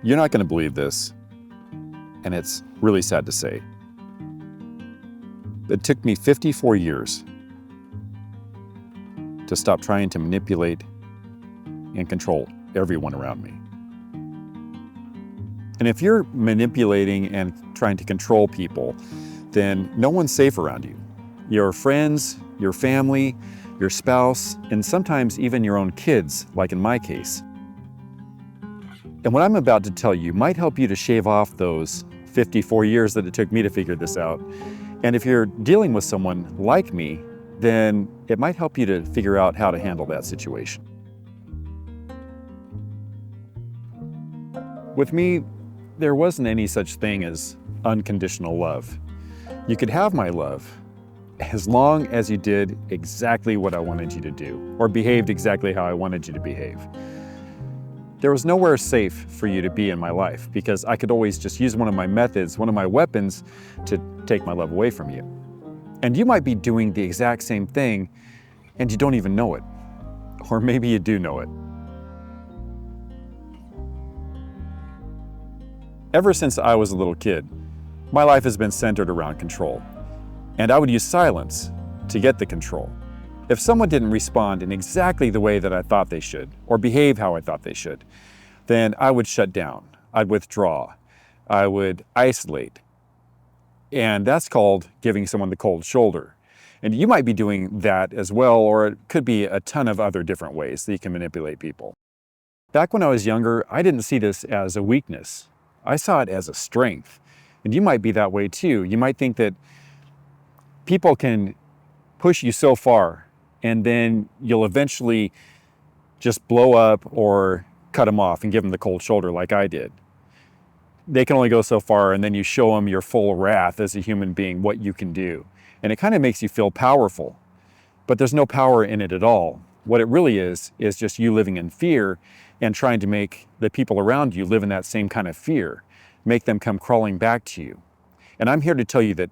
You're not going to believe this, and it's really sad to say. It took me 54 years to stop trying to manipulate and control everyone around me. And if you're manipulating and trying to control people, then no one's safe around you. Your friends, your family, your spouse, and sometimes even your own kids, like in my case. And what I'm about to tell you might help you to shave off those 54 years that it took me to figure this out. And if you're dealing with someone like me, then it might help you to figure out how to handle that situation. With me, there wasn't any such thing as unconditional love. You could have my love as long as you did exactly what I wanted you to do, or behaved exactly how I wanted you to behave. There was nowhere safe for you to be in my life because I could always just use one of my methods, one of my weapons to take my love away from you. And you might be doing the exact same thing and you don't even know it. Or maybe you do know it. Ever since I was a little kid, my life has been centered around control. And I would use silence to get the control. If someone didn't respond in exactly the way that I thought they should, or behave how I thought they should, then I would shut down, I'd withdraw, I would isolate. And that's called giving someone the cold shoulder. And you might be doing that as well, or it could be a ton of other different ways that you can manipulate people. Back when I was younger, I didn't see this as a weakness. I saw it as a strength. And you might be that way too. You might think that people can push you so far and then you'll eventually just blow up or cut them off and give them the cold shoulder like I did. They can only go so far, and then you show them your full wrath as a human being, what you can do. And it kind of makes you feel powerful, but there's no power in it at all. What it really is just you living in fear and trying to make the people around you live in that same kind of fear, make them come crawling back to you. And I'm here to tell you that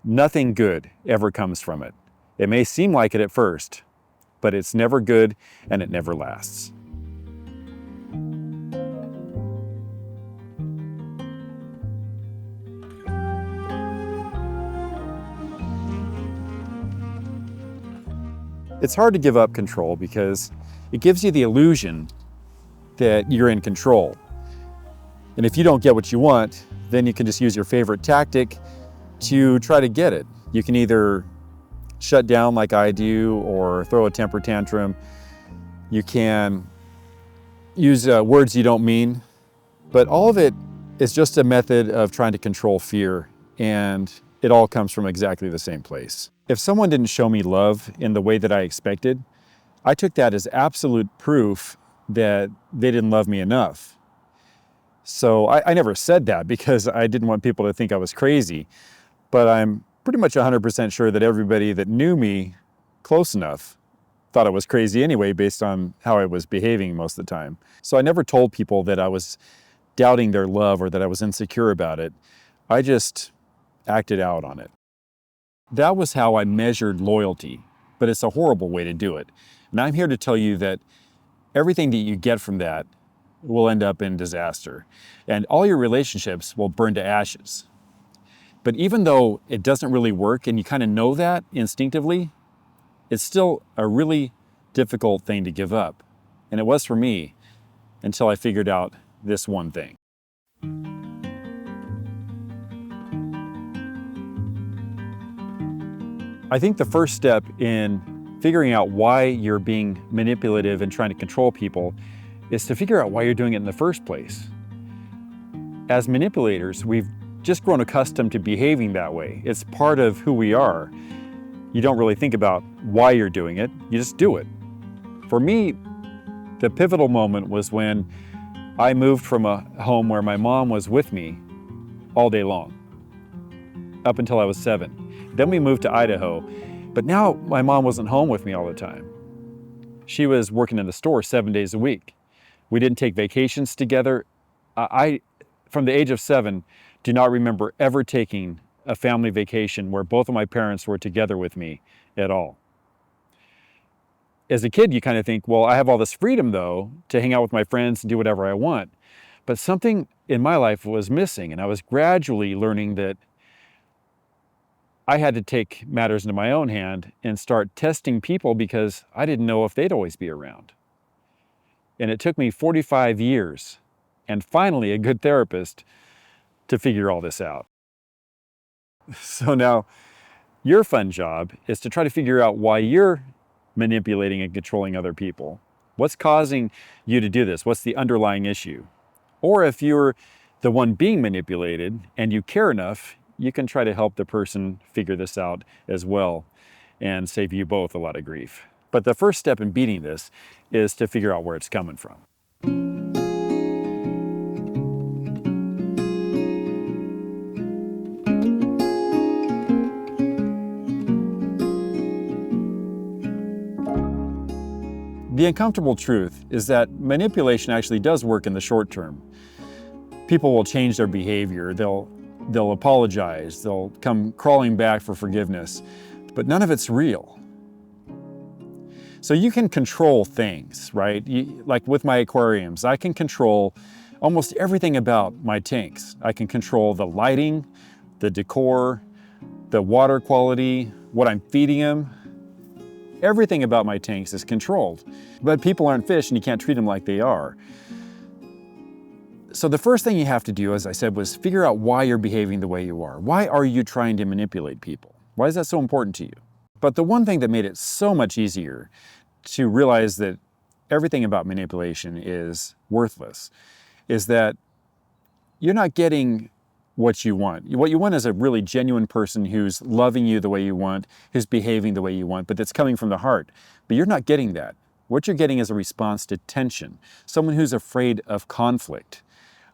nothing good ever comes from it. It may seem like it at first, but it's never good and it never lasts. It's hard to give up control because it gives you the illusion that you're in control. And if you don't get what you want, then you can just use your favorite tactic to try to get it. You can either shut down like I do or throw a temper tantrum. You can use words you don't mean, but all of it is just a method of trying to control fear, and it all comes from exactly the same place. If someone didn't show me love in the way that I expected, I took that as absolute proof that they didn't love me enough. So I never said that because I didn't want people to think I was crazy, but I'm pretty much 100% sure that everybody that knew me close enough thought I was crazy anyway based on how I was behaving most of the time. So I never told people that I was doubting their love or that I was insecure about it. I just acted out on it. That was how I measured loyalty, but it's a horrible way to do it. And I'm here to tell you that everything that you get from that will end up in disaster, and all your relationships will burn to ashes. But even though it doesn't really work and you kind of know that instinctively, it's still a really difficult thing to give up. And it was for me until I figured out this one thing. I think the first step in figuring out why you're being manipulative and trying to control people is to figure out why you're doing it in the first place. As manipulators, we've just grown accustomed to behaving that way. It's part of who we are. You don't really think about why you're doing it, you just do it. For me, the pivotal moment was when I moved from a home where my mom was with me all day long, up until I was 7. Then we moved to Idaho, but now my mom wasn't home with me all the time. She was working in the store 7 days a week. We didn't take vacations together. I, from the age of 7, do not remember ever taking a family vacation where both of my parents were together with me at all. As a kid, you kind of think, well, I have all this freedom though to hang out with my friends and do whatever I want. But something in my life was missing, and I was gradually learning that I had to take matters into my own hand and start testing people because I didn't know if they'd always be around. And it took me 45 years and finally a good therapist to figure all this out. So now your fun job is to try to figure out why you're manipulating and controlling other people. What's causing you to do this? What's the underlying issue? Or if you're the one being manipulated and you care enough, you can try to help the person figure this out as well and save you both a lot of grief. But the first step in beating this is to figure out where it's coming from. The uncomfortable truth is that manipulation actually does work in the short term. People will change their behavior, they'll apologize, they'll come crawling back for forgiveness, but none of it's real. So you can control things, right? Like with my aquariums, I can control almost everything about my tanks. I can control the lighting, the decor, the water quality, what I'm feeding them. Everything about my tanks is controlled. But people aren't fish and you can't treat them like they are. So the first thing you have to do, as I said, was figure out why you're behaving the way you are. Why are you trying to manipulate people? Why is that so important to you? But the one thing that made it so much easier to realize that everything about manipulation is worthless is that you're not getting what you want. What you want is a really genuine person who's loving you the way you want, who's behaving the way you want, but that's coming from the heart. But you're not getting that. What you're getting is a response to tension, someone who's afraid of conflict.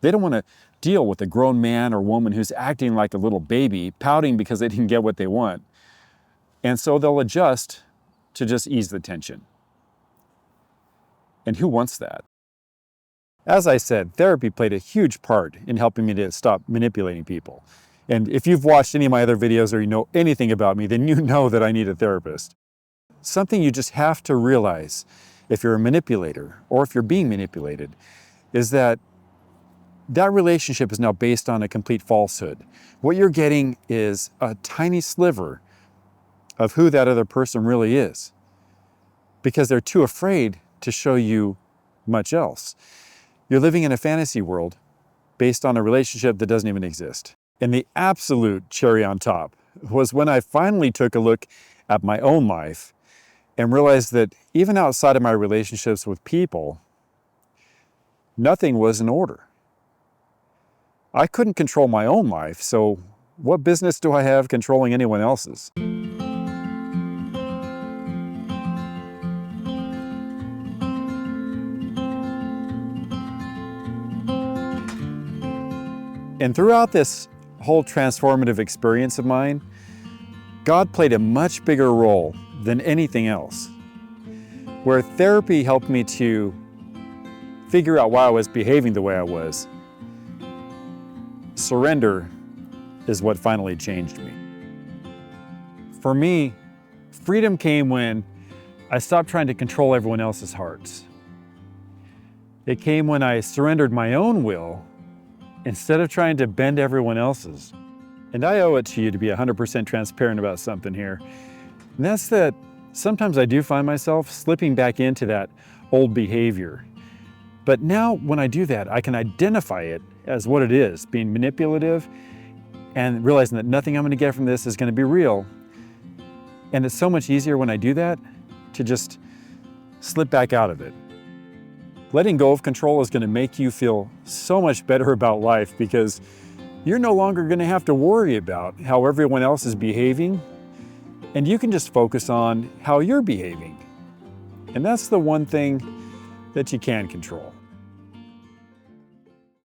They don't want to deal with a grown man or woman who's acting like a little baby, pouting because they didn't get what they want. And so they'll adjust to just ease the tension. And who wants that? As I said, therapy played a huge part in helping me to stop manipulating people. And if you've watched any of my other videos or you know anything about me, then you know that I need a therapist. Something you just have to realize if you're a manipulator or if you're being manipulated is that relationship is now based on a complete falsehood. What you're getting is a tiny sliver of who that other person really is because they're too afraid to show you much else. You're living in a fantasy world based on a relationship that doesn't even exist. And the absolute cherry on top was when I finally took a look at my own life and realized that even outside of my relationships with people, nothing was in order. I couldn't control my own life, so what business do I have controlling anyone else's? And throughout this whole transformative experience of mine, God played a much bigger role than anything else. Where therapy helped me to figure out why I was behaving the way I was, surrender is what finally changed me. For me, freedom came when I stopped trying to control everyone else's hearts. It came when I surrendered my own will instead of trying to bend everyone else's. And I owe it to you to be 100% transparent about something here. And that's that sometimes I do find myself slipping back into that old behavior. But now when I do that, I can identify it as what it is, being manipulative and realizing that nothing I'm going to get from this is going to be real. And it's so much easier when I do that to just slip back out of it. Letting go of control is going to make you feel so much better about life because you're no longer going to have to worry about how everyone else is behaving, and you can just focus on how you're behaving. And that's the one thing that you can control.